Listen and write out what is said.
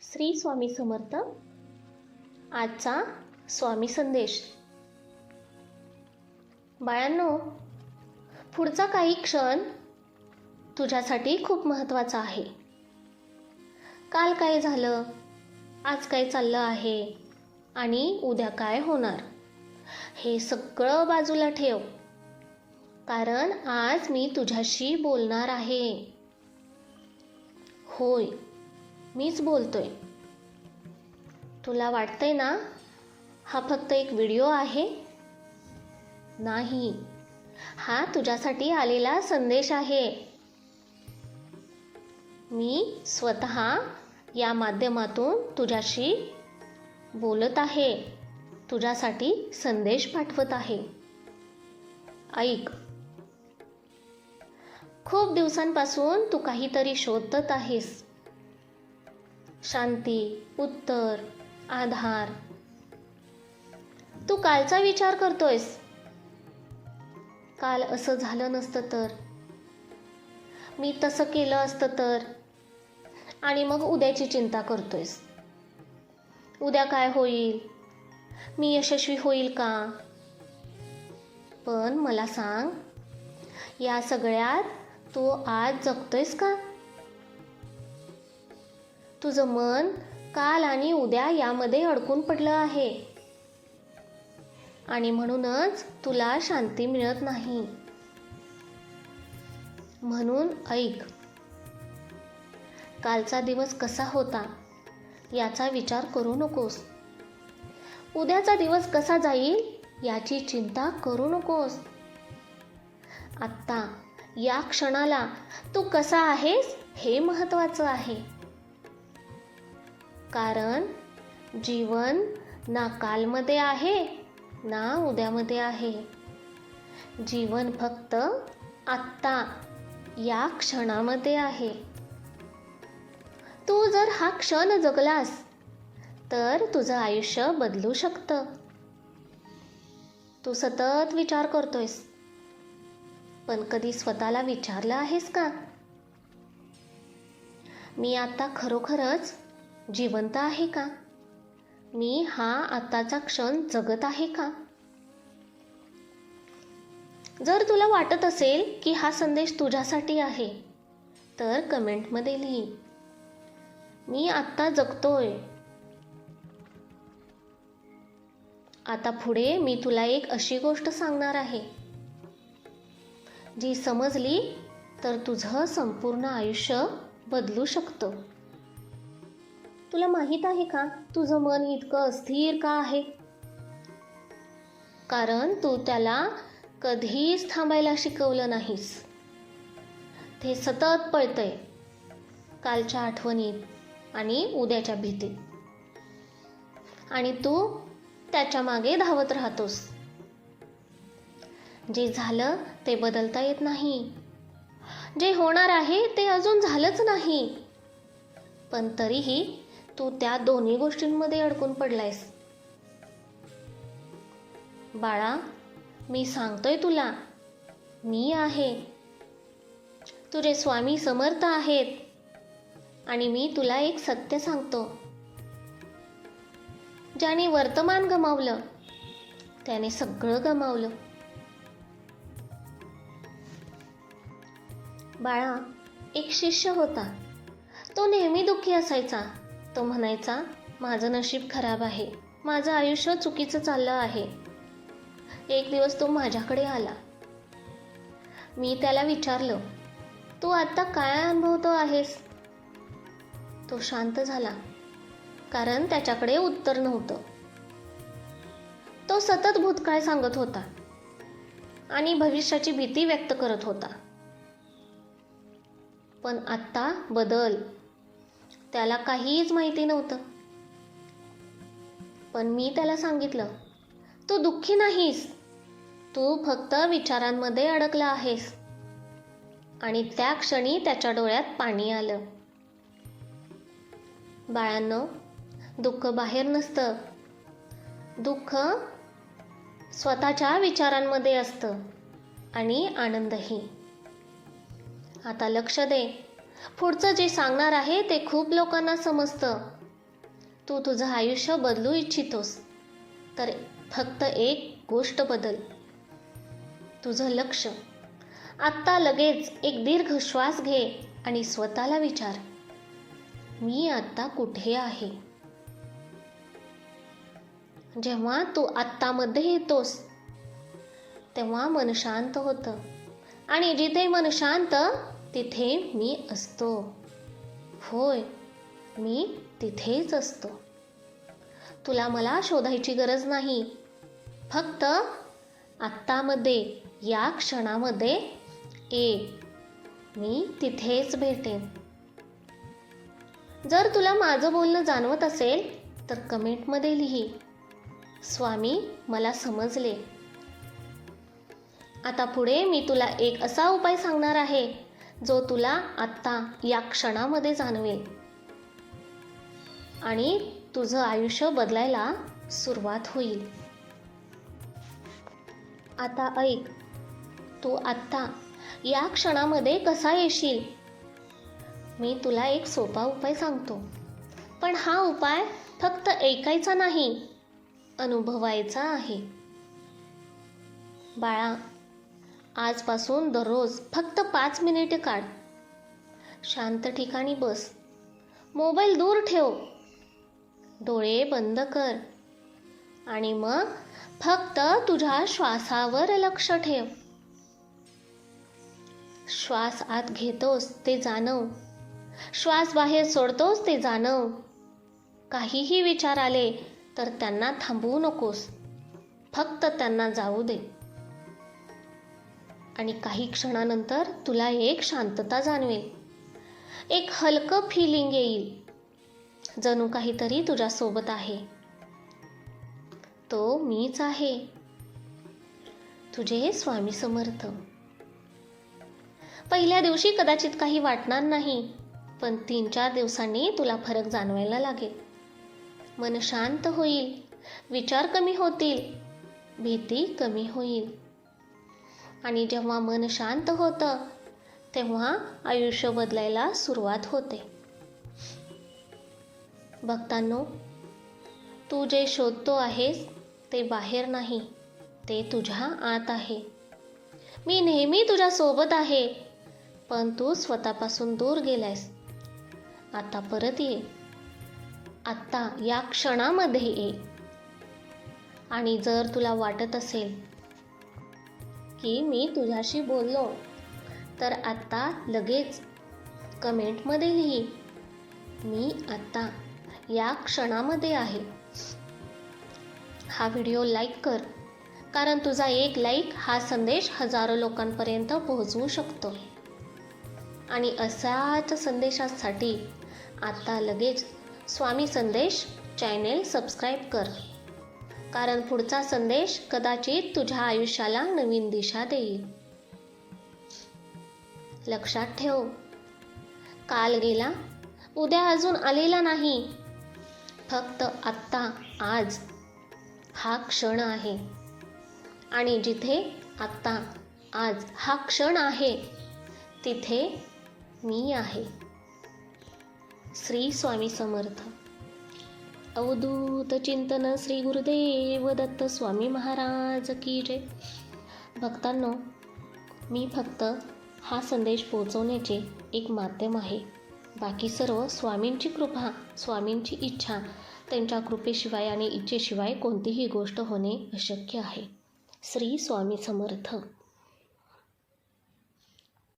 श्री स्वामी समर्थ. आजचा स्वामी संदेश. बाळांनो, पुढचा काही क्षण तुझ्यासाठी खूप महत्त्वाचा आहे. काल काय झालं, आज काय चाललं आहे आणि उद्या काय होणार हे सगळं बाजूला ठेव, कारण आज मी तुझ्याशी बोलणार आहे. होय, मीच बोलतोय. तुला वाटतंय ना हा फक्त एक व्हिडिओ आहे? नाही, हा तुझ्यासाठी आलेला संदेश आहे. मी स्वतः या माध्यमातून तुझ्याशी बोलत आहे, तुझ्यासाठी संदेश पाठवत आहे. ऐक. खूप दिवसांपासून तू काहीतरी शोधत आहेस. शांती, उत्तर, आधार. तू कालचा विचार करतोयस. काल असं झालं नसतं तर, मी तसं केलं असतं तर, आणि मग उद्याची चिंता करतोयस. उद्या काय होईल, मी यशस्वी होईल का? पण मला सांग, या सगळ्यात तू आज जगतोयस का? तुझं मन काल आणि उद्या यामध्ये अडकून पडलं आहे, आणि म्हणूनच तुला शांती मिळत नाही. म्हणून ऐक. कालचा दिवस कसा होता याचा विचार करू नकोस. उद्याचा दिवस कसा जाईल याची चिंता करू नकोस. आत्ता या क्षणाला तू कसा आहेस हे महत्त्वाचं आहे. कारण जीवन ना कालमध्ये आहे ना उद्यामध्ये आहे. जीवन फक्त आत्ता या क्षणामध्ये आहे. तू जर हा क्षण जगलास तर तुझं आयुष्य बदलू शकतं. तू सतत विचार करतोयस, पण कधी स्वतःला विचारलं आहेस का, मी आता खरोखरच जिवंत आहे का? मी हा आत्ताचा क्षण जगत आहे का? जर तुला वाटत असेल की हा संदेश तुझ्यासाठी आहे तर कमेंटमध्ये लिही, मी आत्ता जगतोय. आता पुढे मी तुला एक अशी गोष्ट सांगणार आहे, जी समजली तर तुझं संपूर्ण आयुष्य बदलू शकतं. तुला माहित आहे का तुझं मन इतकं अस्थिर का आहे? कारण तू त्याला कधीच थांबायला शिकवलं नाहीस. ते सतत पळतंय कालच्या आठवणीत आणि उद्याच्या भीतीत, आणि तू त्याच्या मागे धावत राहतोस. जे झालं ते बदलता येत नाही. जे होणार आहे ते अजून झालंच नाही, पण तरीही तू त्या दोन्ही गोष्टींमध्ये अडकून पडलायस. बाळा, मी सांगतोय तुला, मी आहे. तुझे स्वामी समर्थ आहेत, आणि मी तुला एक सत्य सांगतो. ज्याने वर्तमान गमावलं त्याने सगळं गमावलं. बाळा, एक शिष्य होता. तो नेहमी दुःखी असायचा. तो म्हणायचा, माझं नशीब खराब आहे, माझं आयुष्य चुकीचं चाललं आहे. एक दिवस तो माझ्याकडे आला. मी त्याला विचारलं, तू आत्ता काय अनुभवतो आहेस? तो शांत झाला, कारण त्याच्याकडे उत्तर नव्हतं. तो सतत भूतकाळ सांगत होता आणि भविष्याची भीती व्यक्त करत होता. पण आत्ता बदल. त्याला काहीच माहिती नव्हतं. पण मी त्याला सांगितलं, तू दुःखी नाहीस, तू फक्त विचारांमध्ये अडकला आहेस. आणि त्या क्षणी त्याच्या डोळ्यात पाणी आलं. बाळांनो, दुःख बाहेर नसतं. दुःख स्वतःच्या विचारांमध्ये असतं, आणि आनंदही. आता लक्ष दे. पुढचं जे सांगणार आहे ते खूप लोकांना समजतं, तू तुझं आयुष्य बदलू इच्छितोस तर फक्त एक गोष्ट बदल, तुझं लक्ष. आत्ता लगेच एक दीर्घ श्वास घे आणि स्वतःला विचार, मी आत्ता कुठे आहे? जेव्हा तू आत्तामध्ये येतोस तेव्हा मन शांत होतं आणि जिथे मन शांत तिथे मी असतो. होय, मी तिथेच असतो. तुला मला शोधायची गरज नाही. फक्त आत्तामध्ये, या क्षणामध्ये ये. मी तिथेच भेटेन. जर तुला माझं बोलणं जाणवत असेल तर कमेंटमध्ये लिही, स्वामी मला समजले. आता पुढे मी तुला एक असा उपाय सांगणार आहे जो तुला आत्ता या क्षणामध्ये जाणवेल आणि तुझं आयुष्य बदलायला सुरुवात होईल. आता ऐक, तू आत्ता या क्षणामध्ये कसा येशील? मी तुला एक सोपा उपाय सांगतो, पण हा उपाय फक्त ऐकायचा नाही, अनुभवायचा आहे. बाळा, आजपासून दररोज फक्त 5 मिनिटे काढ. शांत ठिकाणी बस, मोबाईल दूर ठेव, डोळे बंद कर आणि मग फक्त तुझ्या श्वासावर लक्ष ठेव. श्वास आत घेतोस ते जाणव, श्वास बाहेर सोडतोस ते जाणव. काहीही विचार आले तर त्यांना थांबवू नकोस, फक्त त्यांना जाऊ दे. आणि काही क्षणानंतर तुला एक शांतता जाणवेल, एक हलकं फिलिंग येईल, जणू काहीतरी तुझ्या सोबत आहे. तो मीच आहे, तुझे स्वामी समर्थ. पहिल्या दिवशी कदाचित काही वाटणार नाही, पण 3-4 दिवसांनी तुला फरक जाणवायला लागेल. मन शांत होईल, विचार कमी होतील, भीती कमी होईल. आणि जेव्हा मन शांत होतं तेव्हा आयुष्य बदलायला सुरुवात होते. भक्तांनो, तू जे शोधतो आहेस ते बाहेर नाही, ते तुझ्या आत आहे. मी नेहमी तुझ्या सोबत आहे, पण तू स्वतःपासून दूर गेलायस. आता परत ये, आत्ता या क्षणामध्ये ये. आणि जर तुला वाटत असेल की मी तुझ्याशी बोललो तर आत्ता लगेच कमेंटमध्ये लिही, मी आत्ता या क्षणामध्ये आहे. हा व्हिडिओ लाईक कर, कारण तुझा एक लाईक हा संदेश हजारो लोकांपर्यंत पोहोचवू शकतो. आणि अशाच संदेशासाठी आता लगेच स्वामी संदेश चॅनेल सबस्क्राईब कर, कारण पुढचा संदेश कदाचित तुझ्या आयुष्याला नवीन दिशा देईल. लक्षात ठेव, काल गेला, उद्या अजून आलेला नाही. फक्त आत्ता, आज हा क्षण आहे. आणि जिथे आत्ता, आज हा क्षण आहे तिथे मी आहे. श्री स्वामी समर्थ. अवधूत चिंतन श्री गुरुदेव दत्त स्वामी महाराज की जय. भक्तांनो, मी फक्त हा संदेश पोहोचवण्याचे एक माध्यम आहे. बाकी सर्व स्वामींची कृपा, स्वामींची इच्छा, त्यांच्या कृपेशिवाय आणि इच्छेशिवाय कोणतीही गोष्ट होणे अशक्य आहे. श्री स्वामी समर्थ.